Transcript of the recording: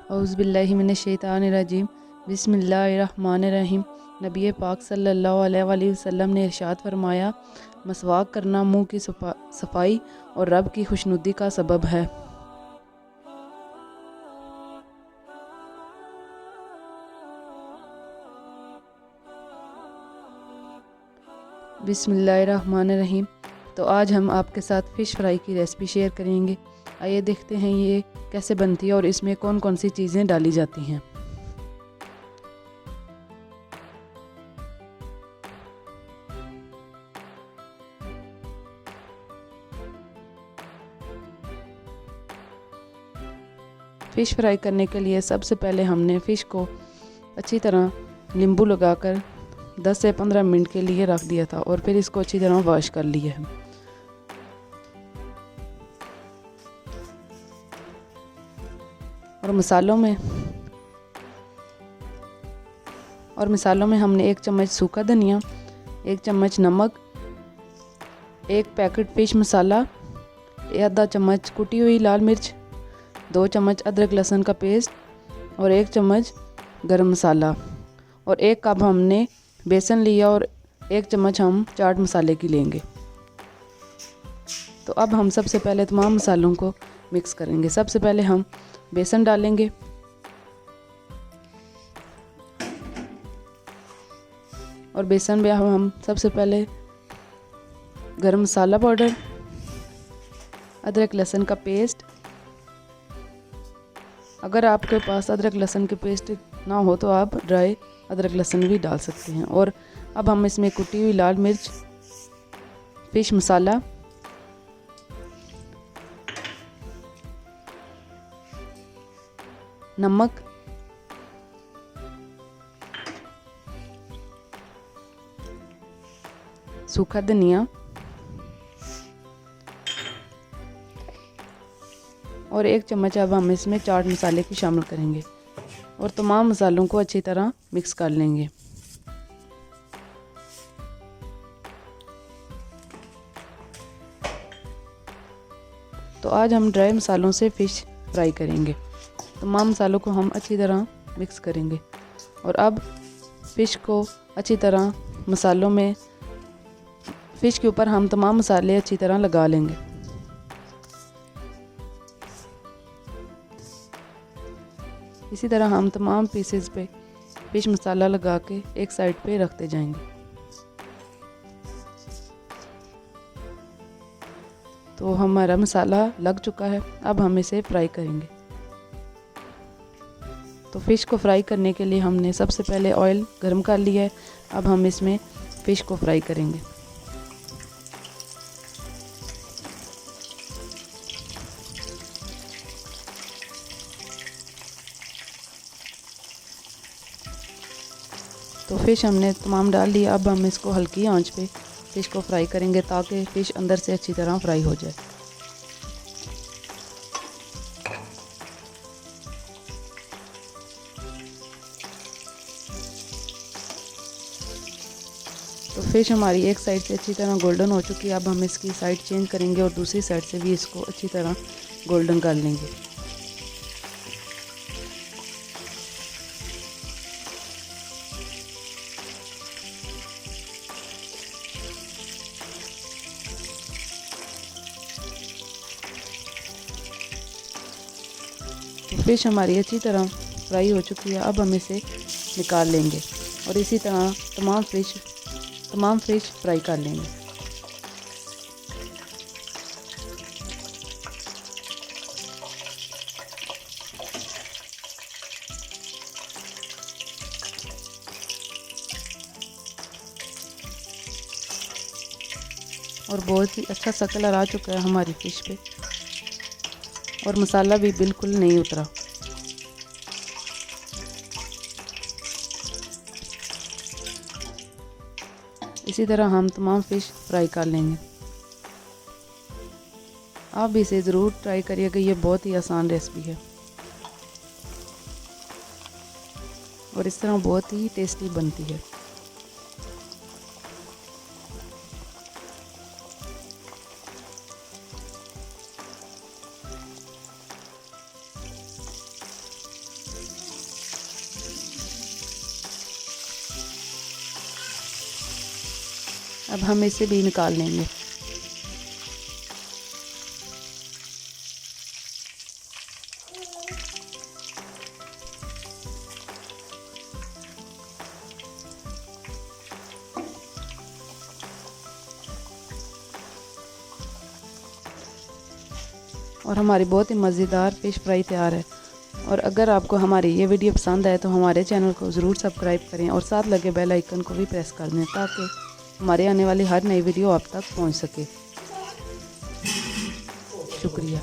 औज़ुबिल्लाहि मिनश्शैतानिर्रजीम बिस्मिल्लाहिर्रहमानिर्रहीम। नबी पाक सल्लल्लाहु अलैहि वसल्लम ने इरशाद फरमाया, मसवाक करना मुंह की सफाई और रब की खुशनुदी का सबब है। बिस्मिल्लाहिर्रहमानिर्रहीम। तो आज हम आपके साथ फ़िश फ्राई की रेसिपी शेयर करेंगे। आइए देखते हैं ये कैसे बनती है और इसमें कौन कौन सी चीज़ें डाली जाती हैं। फ़िश फ्राई करने के लिए सबसे पहले हमने फ़िश को अच्छी तरह नींबू लगाकर 10 से 15 मिनट के लिए रख दिया था और फिर इसको अच्छी तरह वॉश कर लिया है। और मसालों में हमने 1 चम्मच सूखा धनिया, 1 चम्मच नमक, 1 पैकेट फ़िश मसाला, आधा चम्मच कुटी हुई लाल मिर्च, 2 चम्मच अदरक लहसुन का पेस्ट और 1 चम्मच गरम मसाला और 1 कप हमने बेसन लिया और 1 चम्मच हम चाट मसाले की लेंगे। तो अब हम सबसे पहले तमाम मसालों को मिक्स करेंगे। सबसे पहले हम बेसन डालेंगे और बेसन में हम सबसे पहले गरम मसाला पाउडर, अदरक लहसुन का पेस्ट, अगर आपके पास अदरक लहसुन के पेस्ट ना हो तो आप ड्राई अदरक लहसुन भी डाल सकते हैं। और अब हम इसमें कुटी हुई लाल मिर्च, फ़िश मसाला, नमक, सूखा धनिया और 1 चम्मच अब हम इसमें चाट मसाले की शामिल करेंगे और तमाम मसालों को अच्छी तरह मिक्स कर लेंगे। तो आज हम ड्राई मसालों से फ़िश फ्राई करेंगे। तमाम मसालों को हम अच्छी तरह मिक्स करेंगे और अब फ़िश को अच्छी तरह मसालों में, फ़िश के ऊपर हम तमाम मसाले अच्छी तरह लगा लेंगे। इसी तरह हम तमाम पीसेस पे फ़िश मसाला लगा के एक साइड पे रखते जाएंगे। तो हमारा मसाला लग चुका है, अब हम इसे फ्राई करेंगे। तो फ़िश को फ्राई करने के लिए हमने सबसे पहले ऑयल गर्म कर लिया है। अब हम इसमें फ़िश को फ्राई करेंगे। तो फ़िश हमने तमाम डाल लिया। अब हम इसको हल्की आंच पे फ़िश को फ्राई करेंगे ताकि फ़िश अंदर से अच्छी तरह फ्राई हो जाए। तो फ़िश हमारी एक साइड से अच्छी तरह गोल्डन हो चुकी है। अब हम इसकी साइड चेंज करेंगे और दूसरी साइड से भी इसको अच्छी तरह गोल्डन कर लेंगे। तो फ़िश हमारी अच्छी तरह फ्राई हो चुकी है। अब हम इसे निकाल लेंगे और इसी तरह तमाम फ़िश फ्राई कर लेंगे। और बहुत ही अच्छा सा कलर आ चुका है हमारी फ़िश पे और मसाला भी बिल्कुल नहीं उतरा। इसी तरह हम तमाम फ़िश फ्राई कर लेंगे। आप भी इसे ज़रूर ट्राई करिएगा, ये बहुत ही आसान रेसिपी है और इस तरह बहुत ही टेस्टी बनती है। अब हम इसे भी निकाल लेंगे। और हमारी बहुत ही मज़ेदार फ़िश फ्राई तैयार है। और अगर आपको हमारी ये वीडियो पसंद आए तो हमारे चैनल को ज़रूर सब्सक्राइब करें और साथ लगे बेल आइकन को भी प्रेस कर दें ताकि हमारे आने वाली हर नई वीडियो आप तक पहुंच सके। शुक्रिया।